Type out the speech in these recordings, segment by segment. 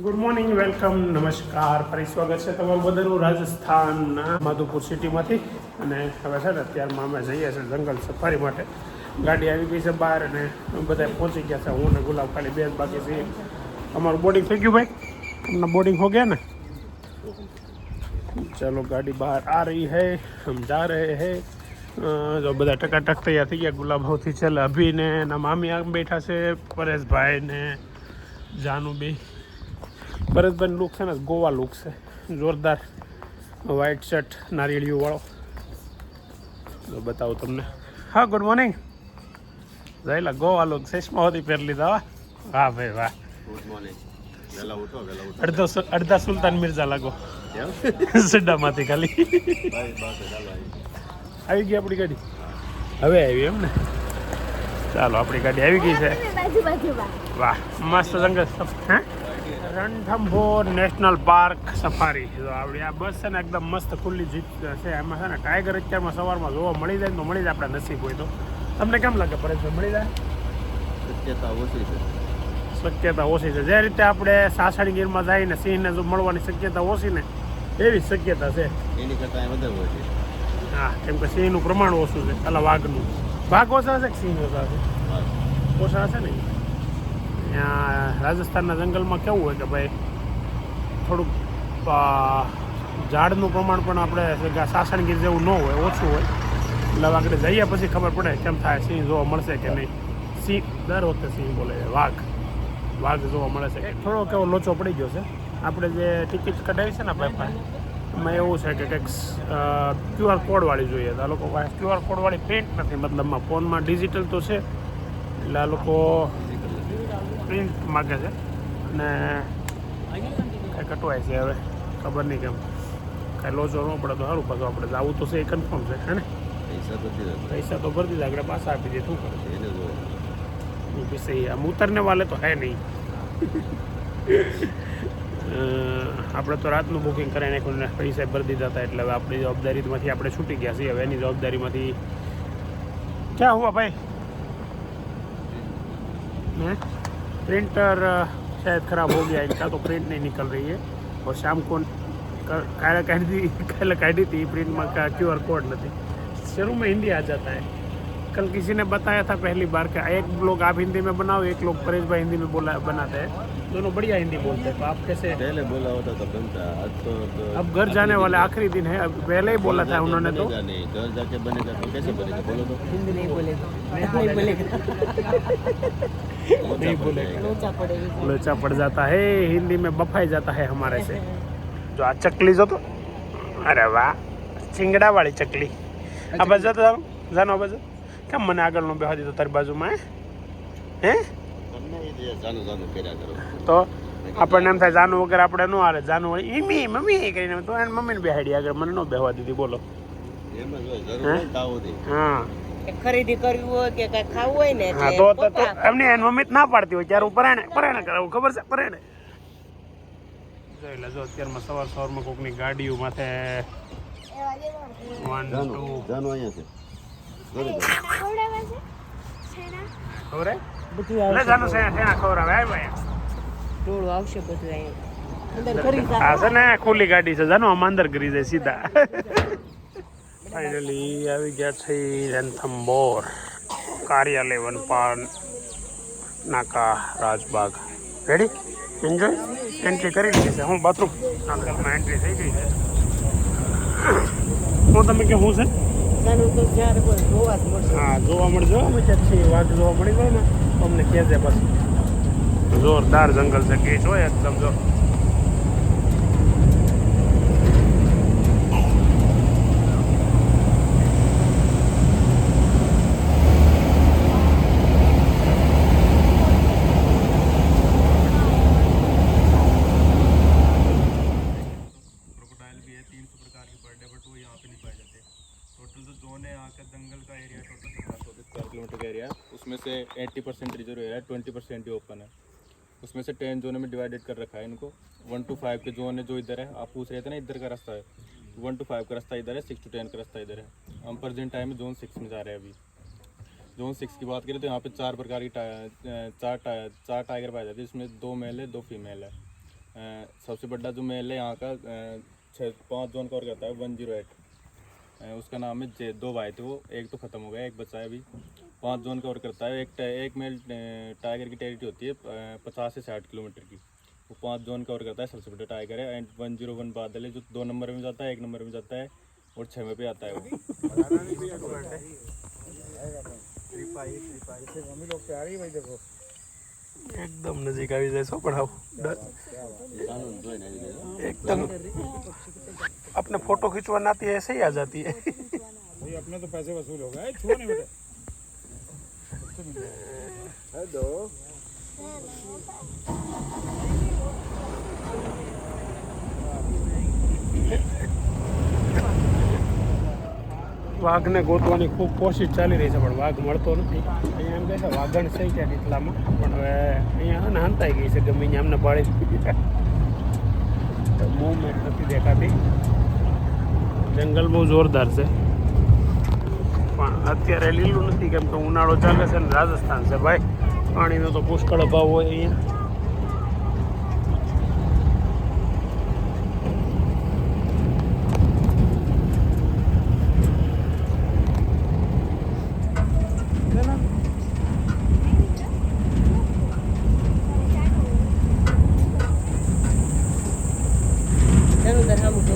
Good morning, welcome, નમસ્કાર. ફરી સ્વાગત છે તમારું બધાનું રાજસ્થાનના માધુપુર સિટીમાંથી. અને હવે છે ને અત્યારમાં અમે જઈએ છીએ જંગલ સફારી માટે. ગાડી આવી ગઈ છે બહાર અને બધા પહોંચી ગયા છે. હું ને ગુલાબ ખાલી બે જ બાકી છીએ. અમારું બોર્ડિંગ થઈ ગયું ભાઈ? તમને બોર્ડિંગ હો ગયા ને? ચલો ગાડી બહાર આ રહી है, हम जा रहे हैं. જો બધા ટકાટક તૈયાર થઈ ગયા. ગુલાબ સૌથી છેલ્લે અભિને એના મામી આમ બેઠા છે, પરેશભાઈ ને જાનુબી. પરેશભાઈનું લુક છે ને ગોવા લુક છે, જોરદાર વ્હાઇટ શર્ટ નારિયેળિયું વાળો. તો બતાવું તમને. હા, ગુડ મોર્નિંગ. જઈલા ગોવા લુક ચશ્મા હોતી પહેરી લીધા. વાહ ભાઈ વાહ. Good morning. વેલા ઉઠો. અડધા સુલતાન મિર્ઝા લાગો સડ્ડામાંથી ખાલી. આવી ગઈ આપણી ગાડી? હવે આવી એમ ને? ચાલો આપણી ગાડી આવી ગઈ છે. વાહ, મસ્ત જંગલ. હે, રણથંભોર નેશનલ પાર્ક સફારી. તો આપણી આ બસ છે ને એકદમ મસ્ત ખુલ્લી જીપ છે. એમાં છે ને ટાઈગર અત્યારમાં સવારમાં જોવા મળી જાય તો મળી જાય, આપણે નસીબ હોય તો. તમને કેમ લાગે પરેશભાઈ, મળી જાય? શક્યતા ઓછી છે. શક્યતા ઓછી છે. જે રીતે આપણે સાસણગીરમાં જઈને સિંહને જો મળવાની શક્યતા ઓછી ને, એવી શક્યતા છે. એની કરતાં વધારે હોય છે. હા, કેમ કે સિંહનું પ્રમાણ ઓછું છે. પેલા વાઘનું. વાઘ ઓછા છે કે સિંહ ઓછા છે? ઓછા છે ને. ત્યાં રાજસ્થાનના જંગલમાં કેવું હોય કે ભાઈ થોડુંક ઝાડનું પ્રમાણ પણ આપણે સાસણગીર જેવું ન હોય, ઓછું હોય. એટલે આગળ જઈએ પછી ખબર પડે કેમ થાય, સિંહ જોવા મળશે કે નહીં. સિંહ દર વખતે સિંહ બોલે છે. વાઘ જોવા મળે છે. થોડો કેવો લોચો પડી ગયો છે. આપણે જે ટિકિટ કઢાવી છે ને ભાઈ, એમાં એવું છે કે કંઈક QR કોડવાળી જોઈએ. તો આ લોકો પાસે QR કોડવાળી પ્રિન્ટ નથી, મતલબમાં ફોનમાં ડિજિટલ તો છે. એટલે આ લોકો પ્રિન્ટ માગે છે અને કાંઈ કટવાય છે. હવે ખબર નહીં કેમ, કાંઈ લોચો ન પડે તો સારું. પાછું આપણે જવું તો છે એ કન્ફર્મ છે. હે ને? પૈસા તો ભરી દીધા, આગળ પાછા આપી દે. શું કરે એને જો સહી. આમ ઉતરને વાલે તો હે નહીં. આપણે તો રાતનું બુકિંગ કરાવીને કોઈને પૈસા ભરી દીધા હતા. એટલે હવે આપણી જવાબદારીમાંથી આપણે છૂટી ગયા છીએ. હવે એની જવાબદારીમાંથી ક્યાં હુઆ ભાઈ? प्रिंटर शायद ख़राब हो गया इनका, तो प्रिंट नहीं निकल रही है. और शाम को काटी थी प्रिंट में का QR कोड नहीं. शुरू में हिंदी आ जाता है. कल किसी ने बताया था पहली बार का एक लोग आप हिंदी में बनाओ, एक लोग परेश भाई हिंदी में बनाते हैं. दोनों बढ़िया हिंदी बोलते हैं. तो आप कैसे? पहले बोला होता तो बनता. आज तो अब घर जाने वाले आखिरी दिन है. अब पहले ही बोला था उन्होंने. तो नहीं, घर जाके बनेगा तो कैसे बनेगा? बोलो तो. हिंदी नहीं बोलेगा. नहीं बोलेगा, लोचा पड़ जाता है. हिंदी में बफाई जाता है हमारे से. जो आ चकली जो तो, अरे वाह, चिंगड़ा वाली चकली. आ बाजू तो जानो आ बाजू. કેમ મને આગળનો બેહવા દીધો તારી બાજુમાં? હે જાનું કર્યા કરો તો આપણને એમ થાય જાનું વગર આપણે ન હાલે. જાનું વળી ઈમી મમ્મી કરીને તો એને મમ્મીને બેહાડી આગળ, મને ન બેહવા દીધી. બોલો. એમ જ હોય, જરૂર નહીં તાવ દે. હા, ખરીદી કરવી હોય કે કઈ ખાવું હોય ને હા, તો એમને એની મમ્મી જ ના પાડતી હોય ત્યારે હું પરાણે કરાવું. ખબર છે? પરાણે જોઈ લે. જો અત્યારમાં સવારમાં કોકની ગાડીઓ માથે 1 2 જાનું અહીંયા છે. ટોળું આવશે બધું અહીંયા અંદર ખરીદા. હા છે ને, ખુલ્લી ગાડી છે. જાનો આમ અંદર કરી જાય સીધા. ફાઇનલી આવી ગયા છે રણથંભોર કાર્યાલય વનપાલ નાકા રાજબાગ. રેડી? એન્જોય. એન્ટ્રી કરી લીધી છે. હું બાથરૂમ આગળમાં એન્ટ્રી થઈ ગઈ છે. હું તમે કે હું છે? હા, જોવા મળજો. અમે ક્યાંક છીએ, વાઘ જોવા મળી જાય ને તો અમને કહેજે. બસ જોરદાર જંગલ છે. ગીચ હોય એકદમ. જો क्रोकोडाइल भी है 300 प्रकार के बर्ड है, बट वो यहाँ पे नहीं पाए जाते. टोटल जो जोन है यहाँ का जंगल का एरिया टोटल 17 स्क्वायर किलोमीटर का एरिया है. उसमें से 80% रिजर्व एरिया है, 20% ही ओपन है. उसमें से 10 जोन में डिवाइडेड कर रखा है इनको. 1 to 5 के जोन है जो इधर है. आप पूछ रहे थे ना इधर का रास्ता है. 1 to 5 का रास्ता इधर है, 6 to 10 का रास्ता इधर है. हम प्रेजेंट टाइम में जोन 6 में जा रहे हैं अभी. जोन 6 की बात करें तो यहाँ पे 4 प्रकार की चार टाइगर पाए जाते हैं. इसमें 2 मेल है, 2 फीमेल है. सबसे बड़ा जो मेल है यहाँ का 5 जोन कवर करता है 108। उसका नाम है दो भाई थे वो, एक तो ख़त्म हो गया, एक बचा है अभी। 5 जोन कवर करता है। एक मेल टाइगर की टेरिटरी होती है 50 से 60 किलोमीटर की, वो 5 जोन कवर करता है। सबसे बड़ा टाइगर है। एंड 101 बादल है जो 2 नंबर में जाता है, 1 नंबर में जाता है और 6वें पे आता है वो। एकदम नजीक આવી જાય છો પડાવ જાનું જોઈને આવી જાય एकदम अपने फोटो खींचवाना आती है ऐसे ही आ जाती है भाई अपने तो पैसे वसूल हो गए, छुओ नहीं बेटा। हेलो વાઘને ગોતવાની ખૂબ કોશિશ ચાલી રહી છે પણ વાઘ મળતો નથી. અહીંયા એમ કહે છે વાઘણ છે ક્યાંક એટલામાં, પણ હવે અહીંયા છે ને હંતાઈ ગઈ છે ગમે ત્યાં અમને પાડી મૂવમેન્ટ નથી દેખાતી. જંગલ બહુ જોરદાર છે પણ અત્યારે લીલું નથી કેમ કે ઉનાળો ચાલે છે ને રાજસ્થાન છે ભાઈ, પાણીનો તો પુષ્કળ અભાવ હોય અહીંયા. એનું તો સામું જો.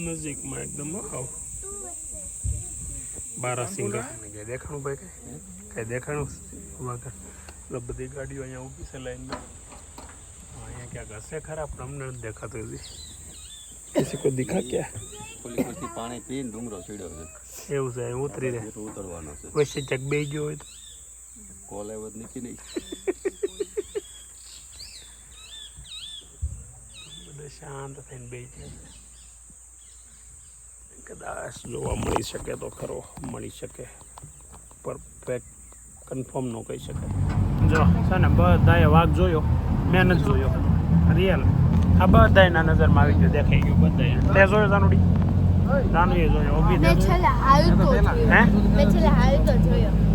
નજીકમાં એકદમ આવ બારાસિંગા કઈ દેખાણું ભાઈ, કઈ દેખાણું વાઘ? બધી ગાડીઓ અહીંયા ઊભી છે લાઈનમાં. અહીંયા ક્યાંક હશે ખરા પણ અમને નથી દેખાતું હજી. કિસી કો દિખા ક્યાં? પોલીસ પરથી પાણી પીને ડુંગરો ચડ્યો છે, એવું છે અહીં ઉતરી રહે તો ઉતરવાનો છે. વચ્ચે ક્યાંક બે ગયો હોય તો કોલ આવ્યો જ નથી નહીં. બધા શાંત થઈને બે જાય. કદાચ જોવા મળી શકે તો ખરો, મળી શકે, પરફેક્ટ કન્ફર્મ ન કહી શકાય. જો છે ને બધાએ વાઘ જોયો, મેં નથી જોયો રિયલ. આ બધાના નજરમાં આવી ગયો, દેખાઈ ગયું બધાએ. તે જોયો જાનુડી? જાનુએ જોયો, ઊભી તે જોયો? હે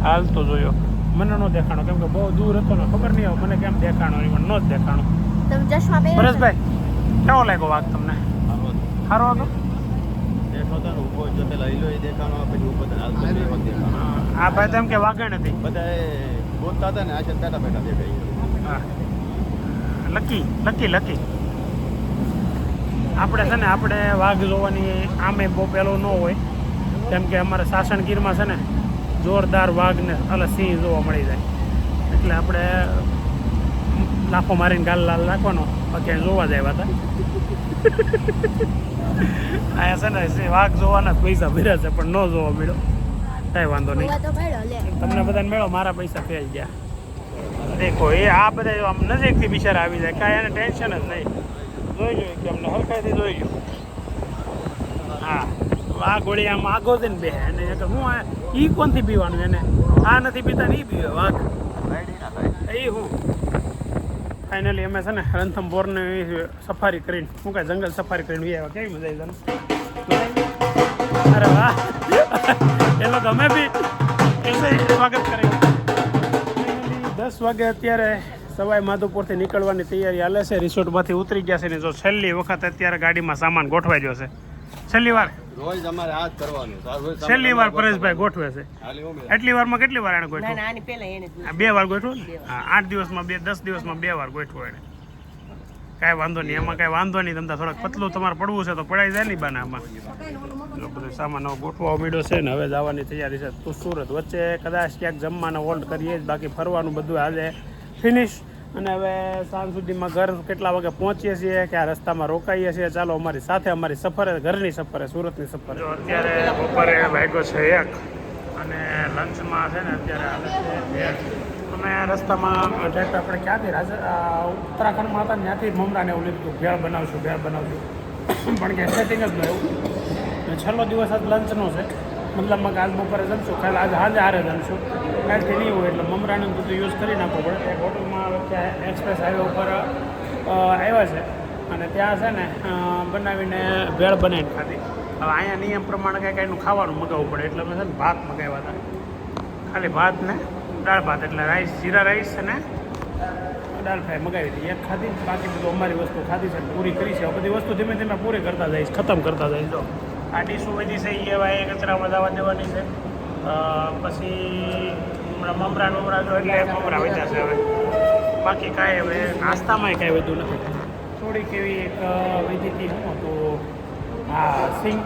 હાલ તો જોયો, મને નો દેખાણો કેમ કે બહુ દૂર હતો ને, ખબર નહીં આવે મને કેમ દેખાણો, મને નો જ દેખાણો. પરેશભાઈ કેવો લાગ્યો વાઘ તમને? સારો હતો? દેખો તો ઊભો જોતે લઈ લો એ દેખાણો, પછી ઊભો તો હાલતો બે વખત દેખાણો. આ ભાઈ તો એમ કે વાઘણ હતી. બધાએ ગોતતા હતા ને આજે બેઠા બેઠા દેખાય. હા લકી લકી લકી. આપણે છે ને આપણે વાઘ જોવાની આમે બહુ પહેલું ન હોય કેમ કે અમારે સાસણગીરમાં છે ને જોરદાર વાઘને અલે સિંહ જોવા મળી જાય, એટલે આપણે લાફો મારીને ગાલ લાલ રાખવાનો, બાકી જોવા જાય હતા. અહીંયા છે ને વાઘ જોવાના પૈસા ભર્યા છે પણ ન જોવા મળ્યો, કાંઈ વાંધો નહીં. તમને બધાને મેળો, મારા પૈસા ફેલ ગયા. દેખો એ આ બધા આમ નજીકથી બિચારા આવી જાય, કાંઈ એને ટેન્શન જ નહીં. જોઈ જોઈએ કે અમને હરખાઈથી જોઈ ગયું. હા આ ગોળી આમ આગો દઈને બે એને હું એ કોનથી પીવાનું, એને આ નથી પીતા ને એ પીવે વાઘ એ હું. ફાઇનલી અમે છે ને રણથંભોરની સફારી કરીને, શું કાંઈ જંગલ સફારી કરીને આવ્યા. કેવી મજા આવી તને? અરે વાહ, એ લોકો અમે બી એસે સ્વાગત કરે. 10 વાગે અત્યારે સવાઈ માધોપુરથી નીકળવાની તૈયારી હાલે છે. રિસોર્ટમાંથી ઉતરી ગયા છે ને જો છેલ્લી વખત અત્યારે ગાડીમાં સામાન ગોઠવાઈ ગયો છે. છેલ્લી વાર રોજ અમારે આ જ કરવાનું. છેલ્લી વાર પરેશભાઈ ગોઠવે છે. એટલી વારમાં કેટલી વાર એને ના ગોઠવો? ના આની પહેલા એને જ. 2 વાર ગોઠવો ને? હા 8 દિવસમાં 10 દિવસમાં 2 વાર ગોઠવો એને. કાંઈ વાંધો નહીં, એમાં કાંઈ વાંધો નહીં. તમને થોડાક પતલું તમારે પડવું છે તો પડાઈ જાય નહીં બાને. આમાં જો બધો સામાન ગોઠવા મળ્યો છે ને હવે જવાની તૈયારી છે તો સુરત. વચ્ચે કદાચ ક્યાંક જમવાનો હોલ્ડ કરીએ જ, બાકી ફરવાનું બધું આજે ફિનિશ. અને હવે સાંજ સુધીમાં ઘર કેટલા વાગે પહોંચીએ છીએ, કે આ રસ્તામાં રોકાઈએ છીએ. ચાલો અમારી સાથે, અમારી સફરે, ઘરની સફરે, સુરતની સફરે. જો અત્યારે બપોરે વાગ્યો છે 1 અને લંચમાં છે ને અત્યારે હાલે છે 2. અમે રસ્તામાં ડાયરેક્ટ આપણે ક્યાંથી ઉત્તરાખંડમાં હતા ને ત્યાંથી મમરાને એવું લીધું, ભેળ બનાવશું પણ કે સેટિંગ જ ન એવું. છેલ્લો દિવસ આજ લંચનો છે, મતલબમાં કે આજ બપોરે જમશું, કાલે આજે સાંજે હારે જમશું. કાલથી નહીં હોય એટલે મમરાનું બધું યુઝ કરી નાખવું પડે. એક હોટલમાં ત્યાં એક્સપ્રેસ હાઈવે ઉપર આવ્યા છે અને ત્યાં છે ને બનાવીને ભેળ બનાવીને ખાધી. હવે અહીંયા નિયમ પ્રમાણે કાંઈ એનું ખાવાનું મગાવવું પડે એટલે અમે છે ને ભાત મગાવ્યા હતા ખાલી ભાત ને દાળ ભાત એટલે રાઈસ જીરા રાઈસ અને દાળ ફ્રાય મગાવી હતી એક ખાધી બાકી બધું અમારી વસ્તુ ખાધી છે પૂરી કરી છે બધી વસ્તુ ધીમે ધીમે પૂરી કરતા જઈશ ખતમ કરતા જઈશ જો આ ડીશો બધી છે એ હવે કચરામાં જવા દેવાની છે પછી હમણાં મમરા નમરા જો એટલે મમરા વધ્યા છે હવે બાકી કાંઈ હવે નાસ્તામાંય કાંઈ વધુ નથી થોડીક એવી એક વૈદ્યકી શું તો હા સિંગ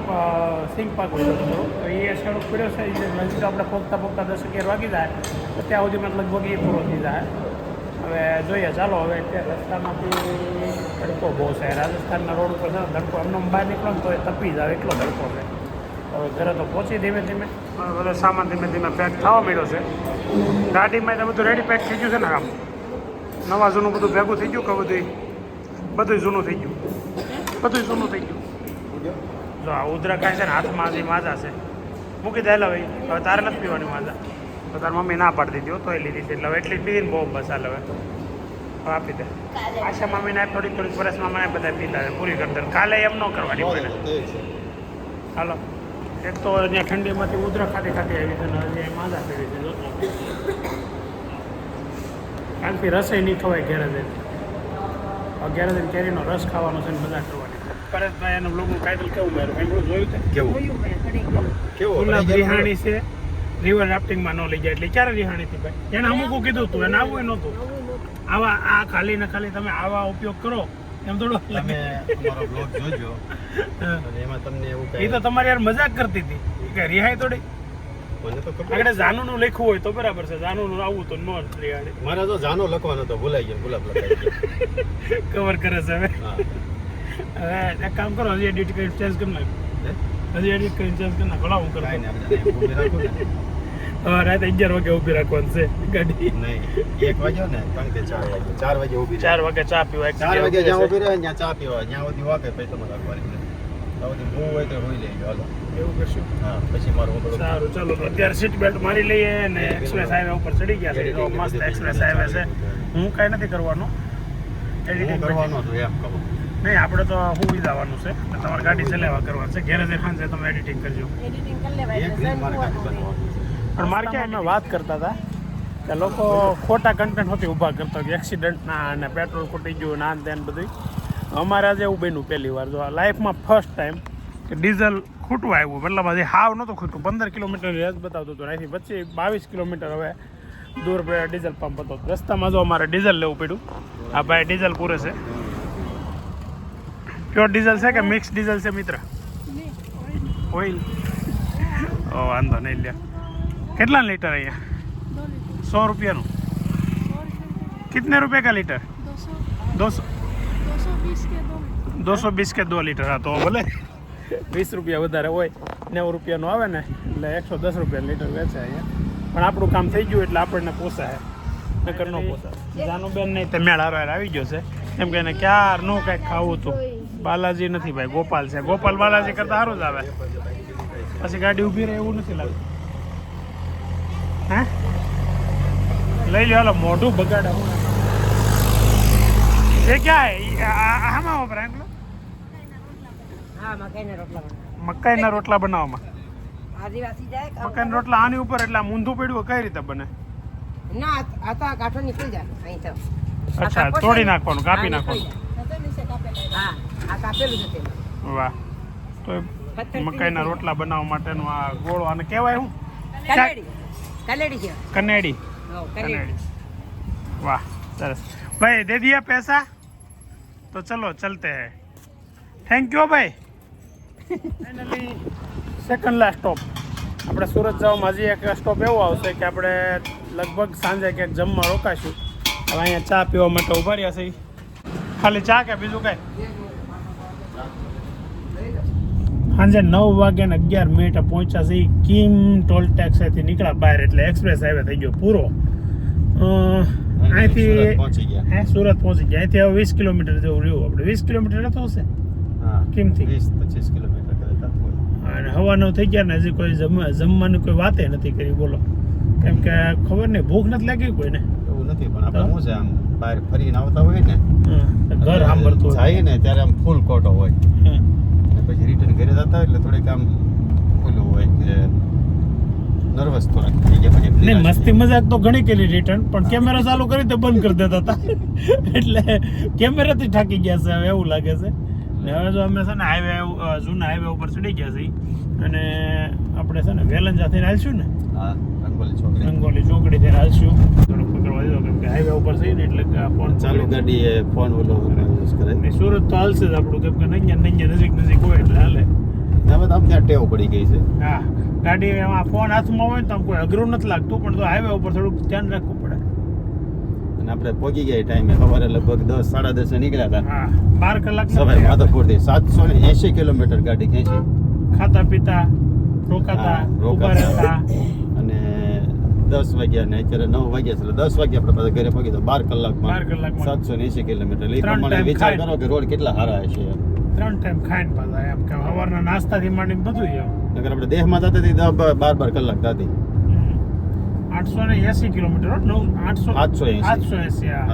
પાક વધ્યો હતો તો એ થોડોક પડ્યો છે એ લંચ આપણે પોગતા 10-11 વાગી જાય તો ત્યાં સુધીમાં લગભગ એ પૂરો થઈ જાય હવે જોઈએ ચાલો હવે અત્યારે રસ્તામાંથી તડકો બહુ છે રાજસ્થાનના રોડ ઉપર છે તડકો એમનો બહાર નીકળો ને તો એ તપી જાય એટલો તડકો છે હવે ઘરે તો પહોંચી ધીમે ધીમે બધો સામાન ધીમે ધીમે પેક થવા માંડ્યો છે ગાડીમાં તો બધું રેડી પેક થઈ ગયું છે ને આમ નવા જૂનું બધું ભેગું થઈ ગયું કે બધું જૂનું થઈ ગયું બધું જૂનું થઈ ગયું જો આ ઉધરા ખાય છે ને હાથમાં જે માજા છે મૂકી દેલા ભાઈ હવે તારે નથી પીવાની માજા તો તારી મમ્મી ના પાડી દીધી તોય લીધી છે એટલે હવે એટલી પીવીને બહુ બસ હાલ હવે આપી દે આશા મમ્મીને થોડીક વર્ષમાં મને બધા પીતા પૂરી કરી દે કાલે એમ ન કરવાની પડે હાલો એક તો અહીંયા ઠંડીમાંથી ઉધરા ખાતી આવી છે ને હજી માજા પીવી છે કાલથી રસોઈ નહીં ખવાય ઘેરે જઈને ઘેરે જઈને કેરીનો રસ ખાવાનો છે ને મજા કરવાની પરેશભાઈ એનું બ્લોગનું ટાઇટલ કેવું મારું કંઈ જોયું છે કેવું ગુલાબ રિહાણી છે રિવર રાફ્ટિંગમાં ન લઈ જાય એટલે ક્યારે રિહાણીથી ભાઈ એને અમુક કીધું હતું એને આવવું નહોતું આવા આ ખાલી ને ખાલી તમે આવા ઉપયોગ કરો એમ થોડું તમે અમારો બ્લોગ જોજો અને એમાં તમને એવું એ તો તમારી યાર મજાક કરતી હતી કે રિહાઈ થોડી મને તો ખબર આગળ જાનુનું લખ્યું હોય તો બરાબર છે જાનુનું આવું તો ન રિહાણી મારે તો જાનો લખવાનો તો ભૂલાઈ ગયો ગુલાબ લખાઈ ગયો કવર કરે છે હવે હા હવે એક કામ કરો હજી એડિટ કરી ચેન્જ કરી નાખ હજી એડિટ કરી ચેન્જ કરી નાખ ભલા હું કાંઈ કરાય નહીં આપણે ઊભી રાખું ને હવે રાતે 11 વાગે ઊભી રાખવાની છે ગાડી નહીં 1 વાગ્યો ને 3 કે 4 વાગે ઊભી 4 વાગે ચા પીવા 4 વાગે જ્યાં ઊભી રહે ત્યાં ચા પીવા જ્યાં સુધી વાગે પછી તમારે રાખવાની સુધી હું હોય તો હોઈ લેજો હાલો એવું કરશું હા પછી મારું હું થોડું સારું ચાલો તો અત્યારે સીટ બેલ્ટ મારી લઈએ ને એક્સપ્રેસ હાઈવે ઉપર ચડી ગયા છે તો મસ્ત એક્સપ્રેસ હાઈવે છે હું કાંઈ નથી કરવાનું એડિટિંગ કરવાનું હતું એમ કહું નહીં આપણે તો હું જવાનું છે તમારે ગાડી ચલાવવા કરવાનું છે ઘેરે જે ખાંજે તમે એડિટિંગ કરજો એડિટિંગ કરી લેવાય એક મિનિટ મારે કાંઈ બનવાનું પણ મારે ક્યાં અમે વાત કરતા હતા કે લોકો ખોટા કન્ટેન્ટ હોતી ઊભા કરતા કે એક્સિડન્ટના અને પેટ્રોલ ખૂટી ગયું ના તેન બધું અમારે આજે એવું બન્યું પહેલી વાર જો લાઈફમાં ફર્સ્ટ ટાઈમ કે ડીઝલ ખૂટવા આવ્યું મતલબ હજી હાવ નહોતું ખૂટતું 15 કિલોમીટરની રેસ બતાવતું હતું અહીંથી વચ્ચે 22 કિલોમીટર હવે દૂર ડીઝલ પંપ હતો રસ્તામાં જો અમારે ડીઝલ લેવું પડ્યું આ ભાઈ ડીઝલ પૂરે છે પ્યોર ડીઝલ છે કે મિક્સ ડીઝલ છે મિત્ર ઓઇલ ઓ વાંધો નહીં લ્યા कितना लीटर है ये 100 रुपया नो कितने रुपए का लीटर 220 के 2 लीटर हाँ तो बोले 20 रुपया વધારે હોય 90 રૂપિયાનો આવે ને એટલે 110 રૂપિયા લીટર વેચાય અહીંયા પણ આપણું કામ થઈ ગયું એટલે આપણને પોસાય નકર ન પોસાય જાનુબેન નહીં તે મેળ હારો આવી ગયો છે એમ કે એને ક્યારનું કંઈક ખાવું હતું બાલાજી નથી ભાઈ ગોપાલ છે ગોપાલ બાલાજી કરતાં સારું જ આવે પછી ગાડી ઊભી રહે એવું નથી લાગતું હે લઈ લો હાલો મોઢું બગાડે હું એ ક્યાં આમાં વપરાય હા મકાઈના રોટલા મકાઈના રોટલા બનાવવામાં આદિવાસી જાય મકાઈના રોટલા આની ઉપર એટલે ઊંધું પડ્યું કઈ રીતે બને ના આ તો કાઠો નીકળી જાય અહીં તો અચ્છા તોડી નાખવાનું કાપી નાખવાનું હા આ કાપેલું છે તેમાં વાહ તો મકાઈના રોટલા બનાવવા માટેનું આ ગોળો અને કહેવાય શું कलेड़ी क्या कनेडी कलेड़ी वाह सरस भाई दे दिया पैसा तो चलो चलते हैं थैंक यू भाई फाइनली सेकंड लास्ट स्टॉप આપણે સુરત જવામાં હજી એક સ્ટોપ એવો આવશે કે આપણે લગભગ સાંજે ક્યાંક જમવા રોકાશું હવે અહીંયા ચા પીવા માટે ઉભા રહ્યા છે ખાલી ચા કે બીજું કાંઈ સાંજે 9 વાગ્યા ને 11 મિનિટે પહોંચ્યા છે કિમ ટોલ ટેક્સથી નીકળ્યા બહાર એટલે એક્સપ્રેસ હાઈવે થઈ ગયો પૂરો અહીંથી સુરત પહોંચી ગયા અહીંથી હવે 20 કિલોમીટર જેવું રહ્યું આપણે 20 કિલોમીટર તો હશે કિમથી 20-25 કિલોમીટર અને હવા 9 થઈ ગયા ને હજી કોઈ જમવાની કોઈ વાતે નથી કરી બોલો કેમ કે ખબર નહીં ભૂખ નથી લાગી કોઈને એવું નથી પણ આપણે શું છે આમ બહાર ફરીને આવતા હોય ને ઘર સાંભળતું હોય. જાય ને ત્યારે આમ ફૂલ કોટો હોય હમ. અને પછી રિટર્ન ઘરે જતા હોય એટલે થોડીક આમ ઓલું હોય કે નર્વસ થોડાક થઈ ગયા પછી નહીં, મસ્તી મજાક તો ઘણી કરી રિટર્ન, પણ કેમેરા ચાલુ કરી તો બંધ કરી દેતા હતા એટલે કેમેરાથી થાકી ગયા છે હવે એવું લાગે છે. ને હવે જો અમે છે ને હાઈવે જૂના હાઈવે ઉપર ચડી ગયા છીએ અને આપણે છે ને વેલંજા થઈને હાલશું ને, હા રંગોલી છોકરી રંગોલી ચોકડી થઈને હાલશું. થોડુંક પકડવા દીધો કેમ કે હાઈવે ઉપર છીએ ને એટલે કે આ ફોન ચાલુ ગાડી એ ફોન ઓલો યુઝ કરે ને સુરત તો હાલશે જ આપણું, કેમ કે નંગ્યા નજીક હોય એટલે હાલે. હવે તો આમ ત્યાં ટેવ પડી ગઈ છે. હા, ગાડી એમાં ફોન હાથમાં હોય ને તો આમ કોઈ અઘરું નથી લાગતું, પણ તો હાઈવે ઉપર થોડુંક ધ્યાન રાખવું પડે. અને આપણે પહોંચી ગયા ટાઈમે સવારે લગભગ 10 સાડા 10 નીકળ્યા હતા હા, 12 કલાક સવારે માધવપુરથી 780 કિલોમીટર ગાડી ખેંચી ખાતા પીતા રોકાતા ઉભા રહેતા. અને 10 વાગ્યા ને અત્યારે 9 વાગ્યા છે એટલે 10 વાગ્યા આપણે પાછા ઘરે પહોંચી તો 12 કલાકમાં 780 કિલોમીટર. એટલે એ ત્રણ પ્રમાણે time વિચાર ખાય. કરો કે રોડ કેટલા સારા હશે. 3 ટાઈમ ખાઈને પાછા એમ કે સવારના નાસ્તાથી માંડીને બધું એમ. નગર આપણે દેહમાં જતી હતી 12 કલાક થતી. 880 કિલોમીટર 880 હા.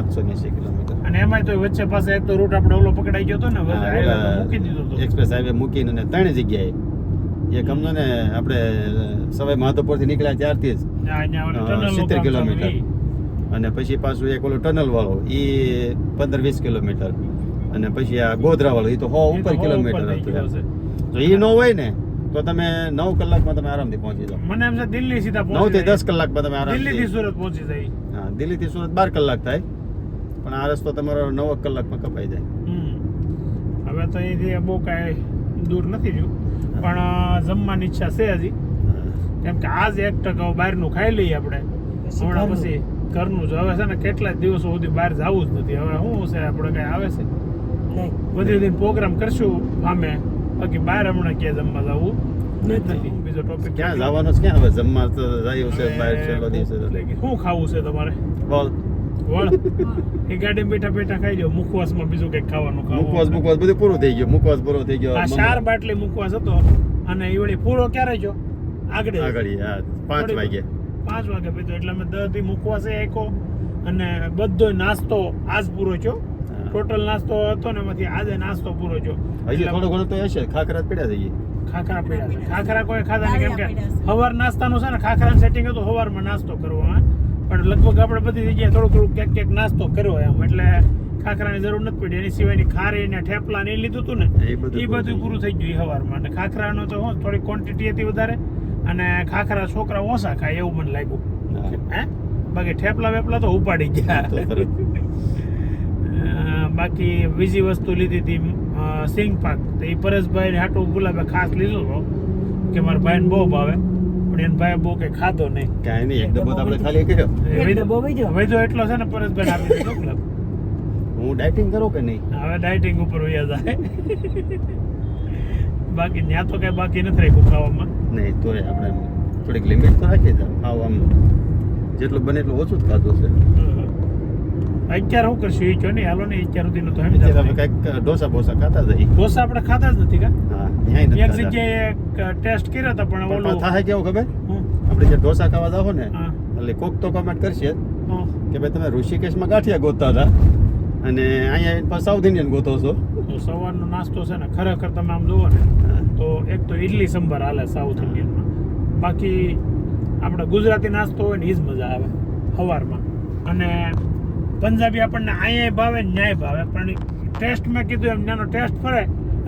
880 કિલોમીટર. અને એમાંય તો વચ્ચે પાસે એક તો રૂટ આપણે ઓલો પકડાઈ ગયો હતો ને, હાઈવે પર મૂકી દીધો હતો. એક્સપ્રેસ હાઈવે મૂકીને અને 3 જગ્યાએ એક સમજો ને આપણે સવાઈ માધવપુરથી નીકળ્યા ત્યારથી જ અહીંયા ઓલું tunnel નું 70 કામ ચાલુ કિલોમીટર. ઈ. અને પછી પાછું એક ઓલો ટનલ વાળો એ 15-20 કિલોમીટર. અને પછી આ ગોધરા વાળો એ તો 100 ઉપર કિલોમીટર થઈ ગયો હતું. છે. તો એ ન હોય ને તો તમે 9 કલાકમાં તમે આરામથી પહોંચી જાઓ. મને એમ છે દિલ્હી સીધા 9 પહોંચી થી 10 કલાકમાં તમે દિલ્હી થી આરામથી. સુરત પહોંચી જાય. હા, દિલ્હીથી સુરત 12 કલાક થાય પણ આ રસ્તો તમારો 9 કલાકમાં કપાઈ જાય. હવે તો અહીંથી બહુ કાંઈ દૂર નથી રહ્યું, પણ જમવાની ઈચ્છા છે હજી. કેમ કે આજ 1% બહારનું ખાઈ લઈએ આપણે, હમણાં પછી ઘરનું જ. હવે છે ને કેટલા દિવસો સુધી બહાર જવું જ નથી. હવે શું છે આપણે કઈ આવે છે બધી દિન પ્રોગ્રામ કરશું આમે, બાકી બહાર હમણાં ક્યાં જમવા જવું નથી. બીજો ટોપિક ક્યાં જવાનું છે? ક્યાં હવે જમવા તો જાય છે બહાર છેલ્લો દિવસ છે. શું ખાવું છે તમારે? બોલ વળ એ ગાડી બેઠા બેઠા ખાઈ જાવ. મુખવાસમાં બીજું કંઈક ખાવાનું મુખવાસ ખાવું. બધું પૂરું થઈ ગયું. મુખવાસ પૂરો થઈ ગયો. આ 4 બાટલી મુખવાસ હતો અને એ વળી પૂરો ક્યારે જો આગળ આગળ હા 5 વાગે 5 વાગે પીધો એટલે અમે 10 થી મુખવાસે આખ્યો અને બધો નાસ્તો આજ પૂરો થયો. ટોટલ નાસ્તો હતો ને એમાંથી આજે નાસ્તો પૂરો થયો. હજી થોડો ઘણો તો હશે. ખાખરા જ પડ્યા થઈ ખાખરા પડ્યા છે. ખાખરા કોઈ ખાધા નહીં, કેમ કે સવાર નાસ્તાનું છે ને ખાખરાનું સેટિંગ હતું સવારમાં નાસ્તો કરવો. પણ લગભગ આપણે બધી જગ્યાએ થોડું ક્યાંક નાસ્તો કર્યો એમ, એટલે ખાખરાની જરૂર નથી પડી. એની સિવાયની ખારી ને ઠેપલા ને એ લીધું હતું ને એ બધું પૂરું થઈ ગયું સવારમાં. અને ખાખરાનો તો શું થોડી ક્વોન્ટિટી હતી વધારે અને ખાખરા છોકરા ઓછા ખાય એવું મને લાગ્યું. હે બાકી ઠેપલા વેપલા તો ઉપાડી ગયા. બાકી બીજી વસ્તુ લીધી હતી સિંગ પાક. તો એ પરેશભાઈ હાટું ગુલાબે ખાસ લીધો હતો કે મારા ભાઈને બહુ ભાવે, પણ એને ભાઈ બહુ કઈ ખાધો નહીં. કાંઈ નહીં, એકદમ આપણે ખાલી કર્યો. વૈધો એટલો છે ને પરેશભાઈ આપી દીધો ગુલાબ. હું ડાયટિંગ કરું કે નહીં? હવે ડાયટિંગ ઉપર વયા જાય. બાકી ત્યાં તો કઈ બાકી નથી રાખ્યું ખાવામાં. નહીં તોય આપણે થોડીક લિમિટ તો રાખીએ છીએ. ખાવામાં જેટલું બને એટલું ઓછું જ ખાધું છે. અત્યારે શું કરશું એ કહો ને, હાલો ને અત્યાર સુધી તો અત્યારે આપણે કંઈક ઢોસા બોસા ખાતા જઈએ. ઢોસા આપણે ખાતા જ નથી કા. હા ન્યાય નથી એક ખાતા. જગ્યાએ ટેસ્ટ કર્યો હતો પણ પણ ઓલું થાય કેવું ખબર? હમ, આપણે જે ઢોસા ખાવા જાવ ને હા, એટલે કોક તો કમેન્ટ કરશે હમ. કે ભાઈ તમે ઋષિકેશમાં ગાંઠિયા ગોતતા હતા અને અહીંયા આવીને પાછા સાઉથ ઇન્ડિયન ગોતો છો. તો સવારનો નાસ્તો છે ને ખરેખર તમે આમ જુઓ ને તો એક તો ઇડલી સંભાર હાલે સાઉથ ઇન્ડિયનમાં. બાકી આપણે ગુજરાતી નાસ્તો હોય ને એ જ મજા આવે સવારમાં. અને પંજાબી આપણને અહીંયા ભાવે ને ન્યાય ભાવે, પણ ટેસ્ટ મેં કીધું એમ ત્યાંનો ટેસ્ટ ફરે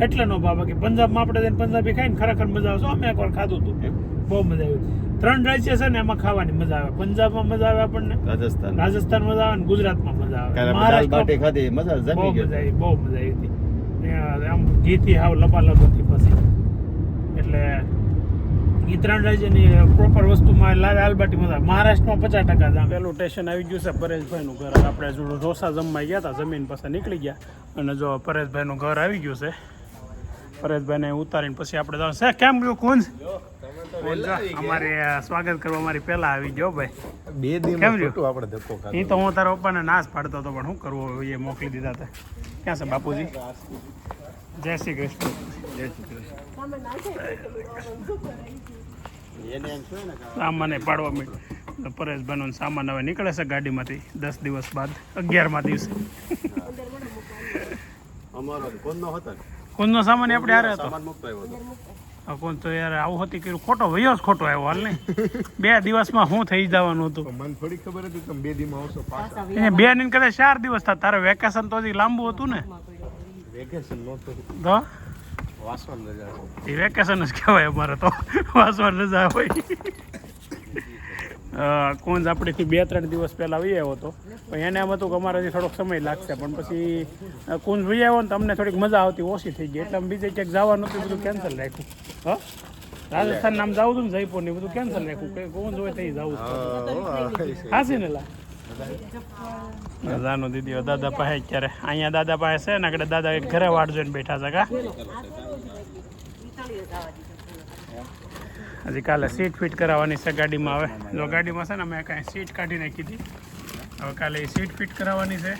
એટલે નો ભાવે. કે પંજાબમાં આપણે જઈને પંજાબી ખાઈને ખરેખર મજા આવે. અમે એકવાર ખાધું હતું, બહુ મજા આવી. 3 રાજ્ય છે ને એમાં ખાવાની મજા આવે. પંજાબમાં મજા આવે આપણને, રાજસ્થાન મજા આવે ને ગુજરાતમાં મજા આવે. મહારાષ્ટ્ર ખાધી મજા બહુ જમી મજા ગઈ. આવી, બહુ મજા આવી હતી. ત્યાં આમ ઘીથી હાવ લપાલપ હતી પછી. એટલે એ 3 રાજ્યની પ્રોપર વસ્તુમાં લાલબાટી મજા આવે. મહારાષ્ટ્રમાં 50% જ આમ. પેલું સ્ટેશન આવી ગયું છે પરેશભાઈનું ઘર. આપણે જો ઢોસા જમવા ગયા હતા, જમીન પાસે નીકળી ગયા અને જો પરેશભાઈનું ઘર આવી ગયું છે. પરેશભાઈને ઉતારીને પછી આપણે જવાનું છે. કેમ ગયું કુંજ? અમારે સ્વાગત કરવા અમારી પહેલા આવી ગયો ભાઈ. 2 દિન કેમ રહ્યું? આપણે ધક્કો એ તો હું તારા પપ્પાને નાશ પાડતો હતો, પણ શું કરવું હવે, એ મોકલી દીધા હતા. ક્યાં છે બાપુજી? જય શ્રી કૃષ્ણ. જય શ્રી કૃષ્ણ. એને એમ છે ને કે સામાને પાડવા માંડ્યું. પરેશભાઈનો સામાન હવે નીકળે છે ગાડીમાંથી 10 દિવસ બાદ 11મા દિવસે. અમારો કોણનો હતો ને? કોણનો સામાન આપણે હારે હતો. સામાન મૂકતો આવ્યો હતો. કોણ તો યાર આવું હતી કે ખોટો વયો જ ખોટો આવ્યો હાલ નહીં. 2 દિવસમાં શું થઈ જવાનું હતું. મને થોડી ખબર હતી તમે 2 દીમાં આવશો પાછા. એને 2 નહીં કદાચ 4 દિવસ થાય. તારે વેકેશન તો હજી લાંબુ હતું ને. વેકેશન નહોતું. તો વાસણ રજા છે. એ વેકેશન જ કહેવાય અમારે તો. વાસણ રજા હોય. કોન્સ આપણેથી 2-3 દિવસ પહેલાં વહી આવ્યો હતો, પણ એને એમ હતું કે અમારાથી થોડોક સમય લાગશે, પણ પછી કોન્સ વહી આવ્યો ને તમને થોડીક મજા આવતી ઓછી થઈ ગઈ, એટલે અમે બીજે ક્યાંક જવાનું હતું, બધું કેન્સલ રાખ્યું. હા, રાજસ્થાન નામ જવું હતું ને જયપુર ને બધું કેન્સલ રાખ્યું. કંઈ કોન્સ હોય થઈ જવું હાસી ને લા જાનો દીદી દાદા પાસે અત્યારે અહીંયા દાદા પાસે છે ને, આગળ દાદા એક ઘરે વાટ જોઈને બેઠા છે. કા હજી કાલે સીટ ફિટ કરાવવાની છે ગાડીમાં. હવે જો ગાડીમાં છે ને મેં કાંઈ સીટ કાઢી નાખી હતી, હવે કાલે એ સીટ ફિટ કરાવવાની છે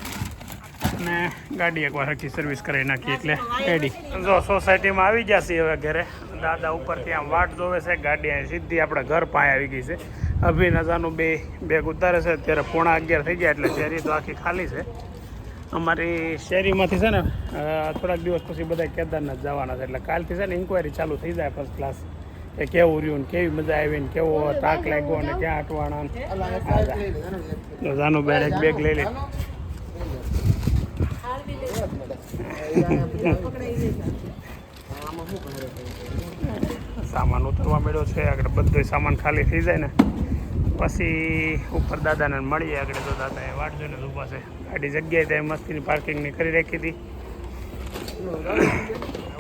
અને ગાડી એકવાર હરખી સર્વિસ કરાવી નાખી એટલે રેડી. જો સોસાયટીમાં આવી ગયા છીએ હવે ઘરે. દાદા ઉપરથી આમ વાટ જોવે છે, ગાડી અહીં સીધી આપણા ઘર પાસે આવી ગઈ છે. અભિનજાનું બેગ ઉતારે છે. અત્યારે 11:15 થઈ ગયા એટલે શેરી તો આખી ખાલી છે. અમારી શેરીમાંથી છે ને થોડાક દિવસ પછી બધા કેદારનાથ જવાના છે, એટલે કાલથી છે ને ઇન્કવાયરી ચાલુ થઈ જાય ફર્સ્ટ ક્લાસ, કે કેવું રહ્યું ને કેવી મજા આવી ને કેવો તાક લાગ્યો ને ક્યાં અટવાણા. જાનું બેન એક બેગ લઈ લે. સામાન ઉતરવા મળ્યો છે. આગળ બધો સામાન ખાલી થઈ જાય ને પછી ઉપર દાદાને મળીએ. આગળ તો દાદા એ વાટ જોઈને ઊભા છે. ગાડી જગ્યાએ ત્યાં મસ્તીની પાર્કિંગની કરી રાખી હતી.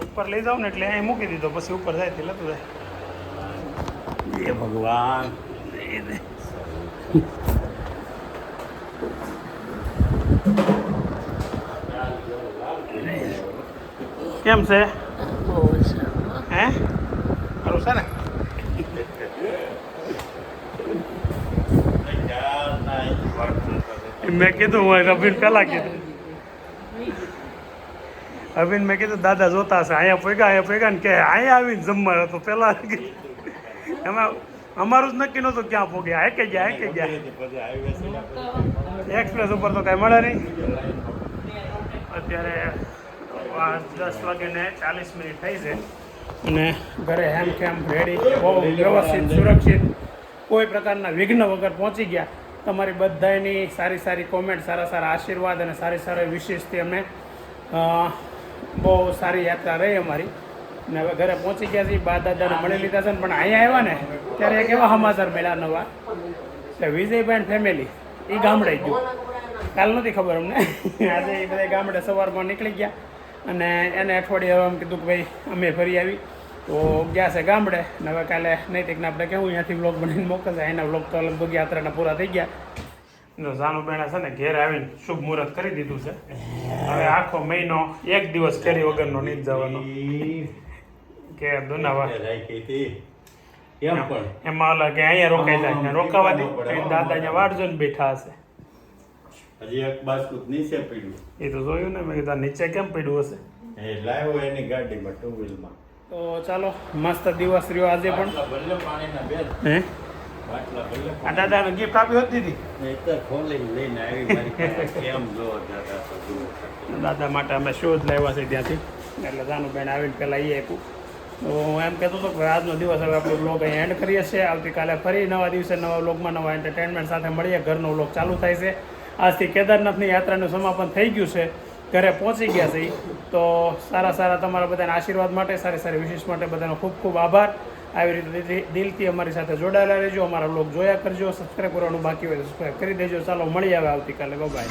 ઉપર લઈ જાઉં ને એટલે અહીં મૂકી દીધો, પછી ઉપર જાય તે લેતું જાય. એ ભગવાન કેમ છે? હે સારું છે ને? મેં કીધું હું અભિન પેલા કીધું, અભિન મેં કીધું દાદા જોતા હશે અહીંયા પૈગા ને કે અહીંયા આવીને જમવા હતો પેલા. એમાં અમારું જ નક્કી નહોતું ક્યાં પહોંચ્યા. હાકે ગયા એક્સપ્રેસ ઉપર તો કાંઈ મળે નહીં. અત્યારે 10:40 થઈ છે અને ઘરે હેમ કેમ રેડી, બહુ વ્યવસ્થિત સુરક્ષિત, કોઈ પ્રકારના વિઘ્ન વગર પહોંચી ગયા. તમારી બધાની સારી સારી કોમેન્ટ, સારા સારા આશીર્વાદ અને સારી સારી વિશેષથી અમે બહુ સારી યાત્રા રહી અમારી. ને હવે ઘરે પહોંચી ગયા છીએ. બા દાદાને મળી લીધા છે ને, પણ અહીંયા આવ્યા ને ત્યારે એક એવા સમાચાર મળ્યા નવા કે વિજયભાઈ ફેમિલી એ ગામડે ગયું. કાલ નથી ખબર અમને, આજે એ બધા ગામડે સવારમાં નીકળી ગયા અને એને અઠવાડિયે હવે એમ કીધું કે ભાઈ અમે ફરી આવી તો ગયા છે ગામડે. ને હવે કાલે નૈતિકને આપણે કેવું અહીંયાથી વ્લોગ બનાવીને મોકલશે. એના વ્લોગ તો લગભગ યાત્રાના પૂરા થઈ ગયા. જો જાનુ બેણા છે ને ઘેર આવીને શુભ મુહૂર્ત કરી દીધું છે. હવે આખો મહિનો 1 દિવસ કેરી વગરનો નહીં જવાનો કે દુનાવા એમાં ઓલા કે અહીંયા રોકાઈ જાય, રોકાવા દે. દાદા અહીંયા વાટ જોઈને બેઠા હશે. હજી એક બાસ્કુટ નીચે પડ્યું. એ તો જોયું ને, મેં કીધું નીચે કેમ પડ્યું હશે. એ લાવ્યો એની ગાડીમાં, 2 વ્હીલમાં. તો ચાલો, મસ્ત દિવસ રહ્યો આજે પણ. હે આ દાદાને ગિફ્ટ આપી હતી લઈને આવી કેમ જો દાદા માટે અમે શૂઝ લાવ્યા છે ત્યાંથી, એટલે જાનું બેન આવીને પહેલાં એ આપ્યું. તો હું એમ કહેતો હતો કે આજનો દિવસ હવે આપણે વ્લોગ અહીં એન્ડ કરીએ છીએ. આવતીકાલે ફરી નવા દિવસે નવા વ્લોગમાં નવા એન્ટરટેનમેન્ટ સાથે મળીએ. ઘરનો વ્લોગ ચાલુ થાય છે. આજથી કેદારનાથની યાત્રાનું સમાપન થઈ ગયું છે, ઘરે પહોંચી ગયા છે. તો સારા સારા તમારા બધાના આશીર્વાદ માટે, સારી સારી વિશેષ માટે બધાનો ખૂબ ખૂબ આભાર. આવી રીતે દિલથી અમારી સાથે જોડાયેલા રહેજો. અમારા વ્લોગ જોયા કરજો. સબસ્ક્રાઈબ કરવાનું બાકી હોય તો સબસ્ક્રાઈબ કરી દેજો. ચાલો મળીએ હવે આવતીકાલે. બાય.